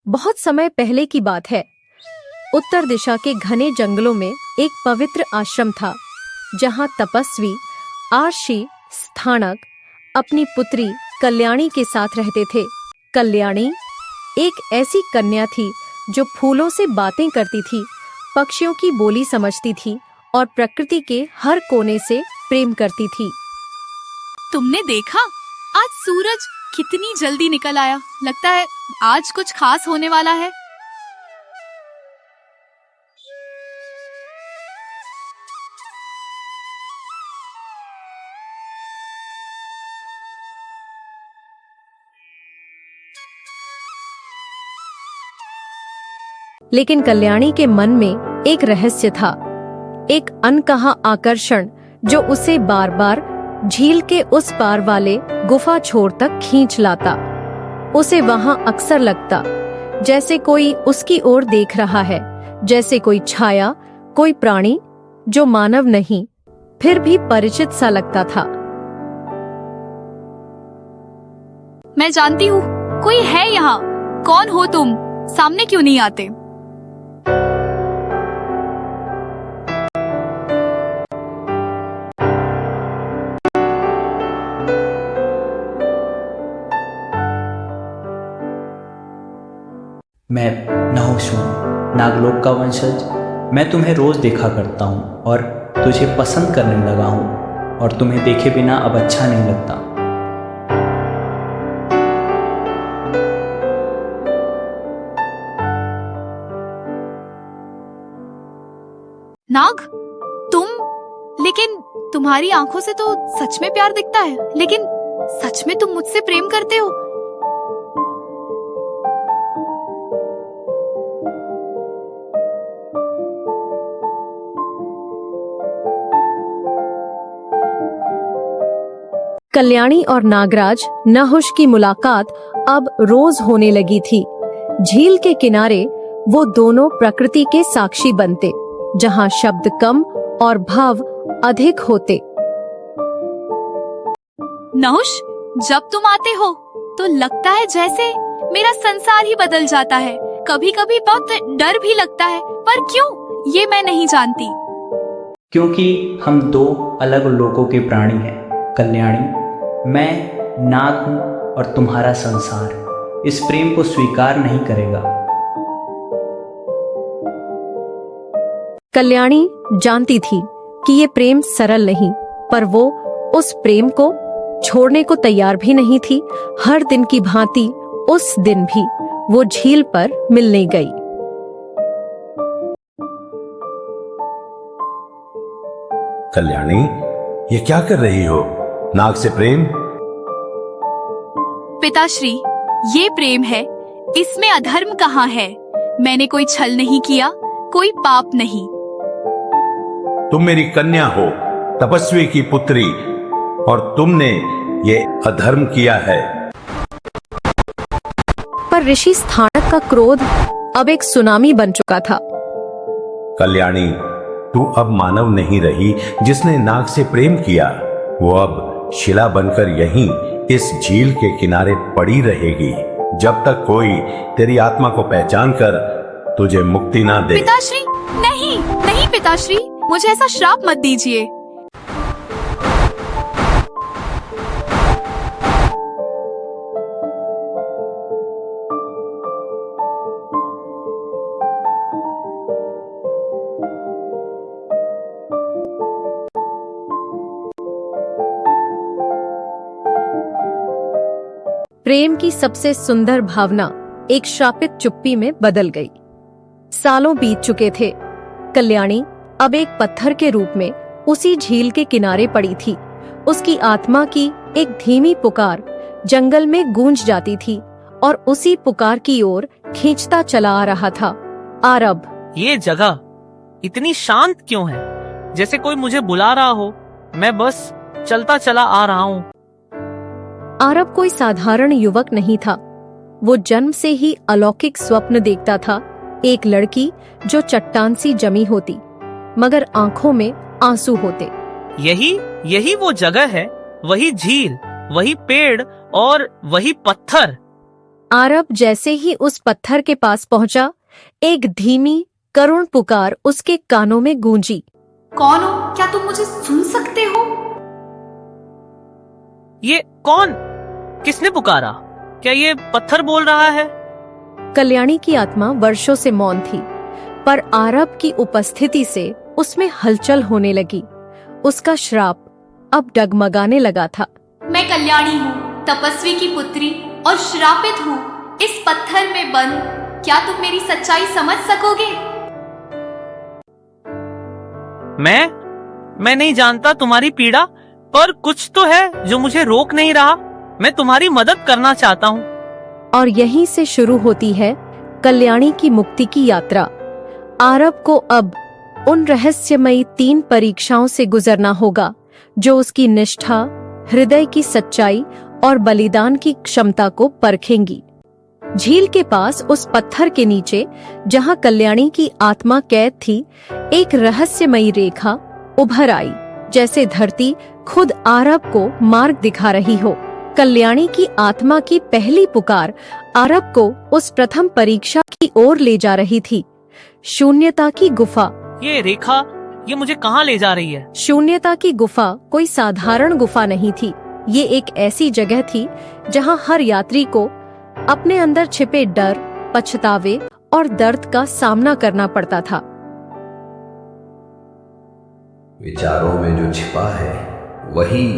बहुत समय पहले की बात है। उत्तर दिशा के घने जंगलों में एक पवित्र आश्रम था, जहाँ तपस्वी आर्षि स्थानक अपनी पुत्री कल्याणी के साथ रहते थे। कल्याणी एक ऐसी कन्या थी जो फूलों से बातें करती थी, पक्षियों की बोली समझती थी और प्रकृति के हर कोने से प्रेम करती थी। तुमने देखा, आज सूरज कितनी जल्दी निकल आया। लगता है आज कुछ खास होने वाला है। लेकिन कल्याणी के मन में एक रहस्य था, एक अनकहा आकर्षण जो उसे बार बार झील के उस पार वाले गुफा छोर तक खींच लाता। उसे वहां अक्सर लगता जैसे कोई उसकी ओर देख रहा है, जैसे कोई छाया, कोई प्राणी जो मानव नहीं फिर भी परिचित सा लगता था। मैं जानती हूँ कोई है यहाँ। कौन हो तुम? सामने क्यों नहीं आते? मैं नहुष हूँ, नागलोक का वंशज। मैं तुम्हें रोज देखा करता हूँ और तुझे पसंद करने लगा हूँ, और तुम्हें देखे बिना अब अच्छा नहीं लगता। नाग, तुम? लेकिन तुम्हारी आंखों से तो सच में प्यार दिखता है। लेकिन सच में तुम मुझसे प्रेम करते हो? कल्याणी और नागराज नहुष की मुलाकात अब रोज होने लगी थी। झील के किनारे वो दोनों प्रकृति के साक्षी बनते, जहाँ शब्द कम और भाव अधिक होते। नहुष, जब तुम आते हो तो लगता है जैसे मेरा संसार ही बदल जाता है। कभी कभी बहुत डर भी लगता है, पर क्यों ये मैं नहीं जानती। क्योंकि हम दो अलग लोगों के प्राणी हैं। कल्याणी, मैं नाग हूँ और तुम्हारा संसार इस प्रेम को स्वीकार नहीं करेगा। कल्याणी जानती थी कि ये प्रेम सरल नहीं, पर वो उस प्रेम को छोड़ने को तैयार भी नहीं थी। हर दिन की भांति उस दिन भी वो झील पर मिलने गई। कल्याणी, ये क्या कर रही हो? नाग से प्रेम? पिताश्री, ये प्रेम है, इसमें अधर्म कहाँ है? मैंने कोई छल नहीं किया, कोई पाप नहीं। तुम मेरी कन्या हो, तपस्वी की पुत्री, और तुमने ये अधर्म किया है। पर ऋषि स्थानक का क्रोध अब एक सुनामी बन चुका था। कल्याणी, तू अब मानव नहीं रही जिसने नाग से प्रेम किया। वो अब शिला बनकर यहीं इस झील के किनारे पड़ी रहेगी, जब तक कोई तेरी आत्मा को पहचान कर तुझे मुक्ति ना दे। पिताश्री, नहीं नहीं पिताश्री, मुझे ऐसा श्राप मत दीजिए। प्रेम की सबसे सुंदर भावना एक श्रापित चुप्पी में बदल गई। सालों बीत चुके थे। कल्याणी अब एक पत्थर के रूप में उसी झील के किनारे पड़ी थी। उसकी आत्मा की एक धीमी पुकार जंगल में गूंज जाती थी और उसी पुकार की ओर खींचता चला आ रहा था। आरब, ये जगह इतनी शांत क्यों है? जैसे कोई मुझे बुला रहा हो। मैं बस चलता चला आ रहा हूँ। आरब कोई साधारण युवक नहीं था। वो जन्म से ही अलौकिक स्वप्न देखता था। एक लड़की जो चट्टान सी जमी होती, मगर आंखों में आंसू होते। यही वो जगह है, वही झील, वही पेड़ और वही पत्थर। आरब जैसे ही उस पत्थर के पास पहुंचा, एक धीमी करुण पुकार उसके कानों में गूंजी। कौन हो? क्या तुम मुझे सुन सकते हो? ये कौन? किसने पुकारा? क्या ये पत्थर बोल रहा है? कल्याणी की आत्मा वर्षों से मौन थी, पर आरब की उपस्थिति से उसमें हलचल होने लगी। उसका श्राप अब डगमगाने लगा था। मैं कल्याणी हूँ, तपस्वी की पुत्री, और श्रापित हूँ इस पत्थर में बंद। क्या तुम मेरी सच्चाई समझ सकोगे? मैं नहीं जानता तुम्हारी पीड़ा, पर कुछ तो है जो मुझे रोक नहीं रहा। मैं तुम्हारी मदद करना चाहता हूँ। और यहीं से शुरू होती है कल्याणी की मुक्ति की यात्रा। आरब को अब उन रहस्यमयी 3 परीक्षाओं से गुजरना होगा जो उसकी निष्ठा, हृदय की सच्चाई और बलिदान की क्षमता को परखेंगी। झील के पास उस पत्थर के नीचे, जहां कल्याणी की आत्मा कैद थी, एक रहस्यमयी रेखा उभर आई, जैसे धरती खुद आरब को मार्ग दिखा रही हो। कल्याणी की आत्मा की पहली पुकार आरब को उस प्रथम परीक्षा की ओर ले जा रही थी, शून्यता की गुफा। ये रेखा, ये मुझे कहाँ ले जा रही है? शून्यता की गुफा कोई साधारण गुफा नहीं थी। ये एक ऐसी जगह थी जहां हर यात्री को अपने अंदर छिपे डर, पछतावे और दर्द का सामना करना पड़ता था। विचारों में जो छिपा है वही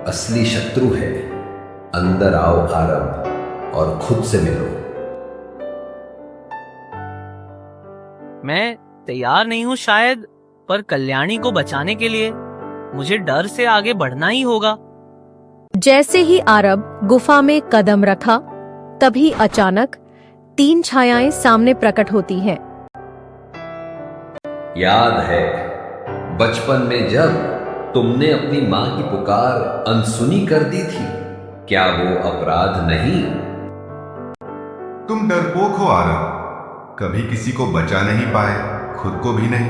असली शत्रु है। अंदर आओ आरब और खुद से मिलो। मैं तैयार नहीं हूँ शायद, पर कल्याणी को बचाने के लिए मुझे डर से आगे बढ़ना ही होगा। जैसे ही आरब गुफा में कदम रखा, तभी अचानक 3 छायाएं सामने प्रकट होती हैं। याद है बचपन में जब तुमने अपनी माँ की पुकार अनसुनी कर दी थी? क्या वो अपराध नहीं? तुम डरपोक हो आरब, कभी किसी को बचा नहीं पाए, खुद को भी नहीं।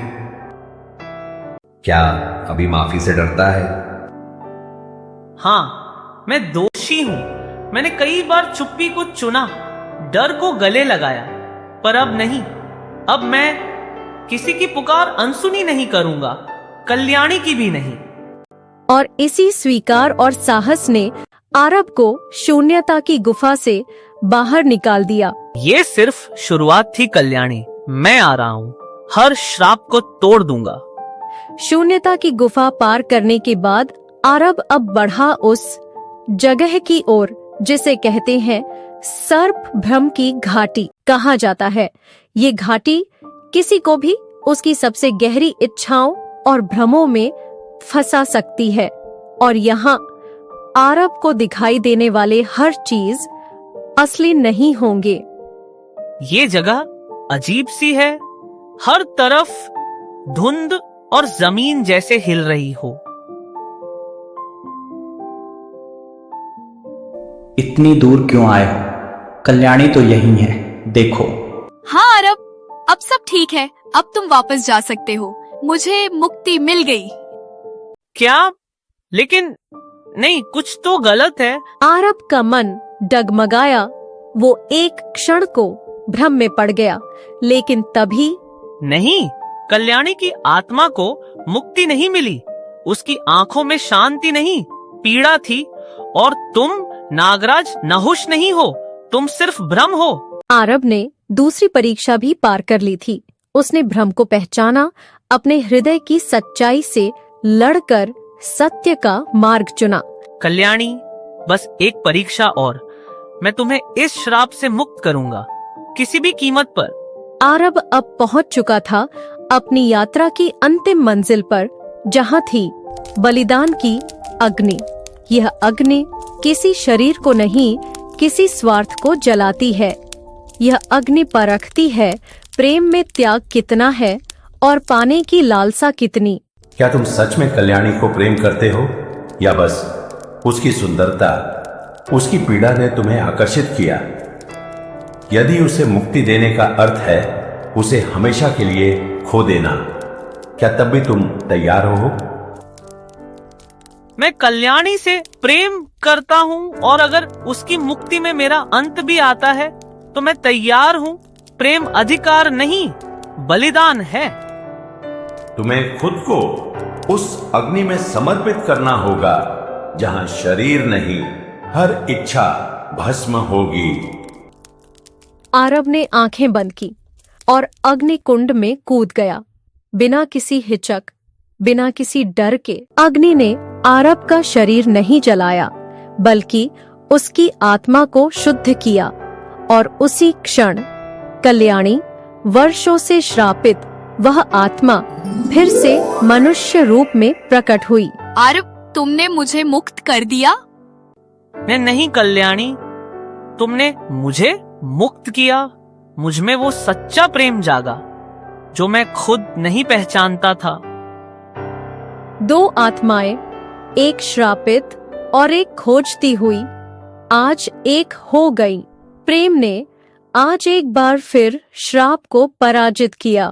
क्या अभी माफी से डरता है? हाँ, मैं दोषी हूँ। मैंने कई बार चुप्पी को चुना, डर को गले लगाया, पर अब नहीं। अब मैं किसी की पुकार अनसुनी नहीं करूंगा, कल्याणी की भी नहीं। और इसी स्वीकार और साहस ने आरब को शून्यता की गुफा से बाहर निकाल दिया। ये सिर्फ शुरुआत थी कल्याणी। मैं आ रहा हूँ, हर श्राप को तोड़ दूंगा। शून्यता की गुफा पार करने के बाद आरब अब बढ़ा उस जगह की ओर जिसे कहते हैं सर्प भ्रम की घाटी कहा जाता है। ये घाटी किसी को भी उसकी सबसे गहरी इच्छाओं और भ्रमों में फंसा सकती है, और यहाँ आरब को दिखाई देने वाले हर चीज असली नहीं होंगे। ये जगह अजीब सी है, हर तरफ धुंध और जमीन जैसे हिल रही हो। इतनी दूर क्यों आए हो? कल्याणी तो यही है, देखो। हाँ अरब, अब सब ठीक है। अब तुम वापस जा सकते हो। मुझे मुक्ति मिल गई। क्या? लेकिन नहीं, कुछ तो गलत है। आरब का मन डगमगाया। वो एक क्षण को भ्रम में पड़ गया, लेकिन तभी नहीं, कल्याणी की आत्मा को मुक्ति नहीं मिली। उसकी आंखों में शांति नहीं, पीड़ा थी। और तुम नागराज नहुष नहीं हो, तुम सिर्फ भ्रम हो। आरब ने दूसरी परीक्षा भी पार कर ली थी। उसने भ्रम को पहचाना, अपने हृदय की सच्चाई से लड़कर सत्य का मार्ग चुना। कल्याणी, बस एक परीक्षा और, मैं तुम्हें इस श्राप से मुक्त करूंगा, किसी भी कीमत पर। आरब अब पहुंच चुका था अपनी यात्रा की अंतिम मंजिल पर, जहां थी बलिदान की अग्नि। यह अग्नि किसी शरीर को नहीं, किसी स्वार्थ को जलाती है। यह अग्नि परखती है प्रेम में त्याग कितना है और पाने की लालसा कितनी। क्या तुम सच में कल्याणी को प्रेम करते हो, या बस उसकी सुंदरता, उसकी पीड़ा ने तुम्हें आकर्षित किया? यदि उसे मुक्ति देने का अर्थ है उसे हमेशा के लिए खो देना, क्या तब भी तुम तैयार हो? मैं कल्याणी से प्रेम करता हूँ और अगर उसकी मुक्ति में मेरा अंत भी आता है तो मैं तैयार हूँ। प्रेम अधिकार नहीं, बलिदान है। तुम्हें खुद को उस अग्नि में समर्पित करना होगा जहां शरीर नहीं, हर इच्छा भस्म होगी। आरव ने आंखें बंद की और अग्नि कुंड में कूद गया, बिना किसी हिचक, बिना किसी डर के। अग्नि ने आरव का शरीर नहीं जलाया, बल्कि उसकी आत्मा को शुद्ध किया, और उसी क्षण कल्याणी, वर्षों से श्रापित वह आत्मा, फिर से मनुष्य रूप में प्रकट हुई। आरव, तुमने मुझे मुक्त कर दिया? नहीं कल्याणी, तुमने मुझे मुक्त किया। मुझ में वो सच्चा प्रेम जागा जो मैं खुद नहीं पहचानता था। दो आत्माएं, एक श्रापित और एक खोजती हुई, आज एक हो गई। प्रेम ने आज एक बार फिर श्राप को पराजित किया।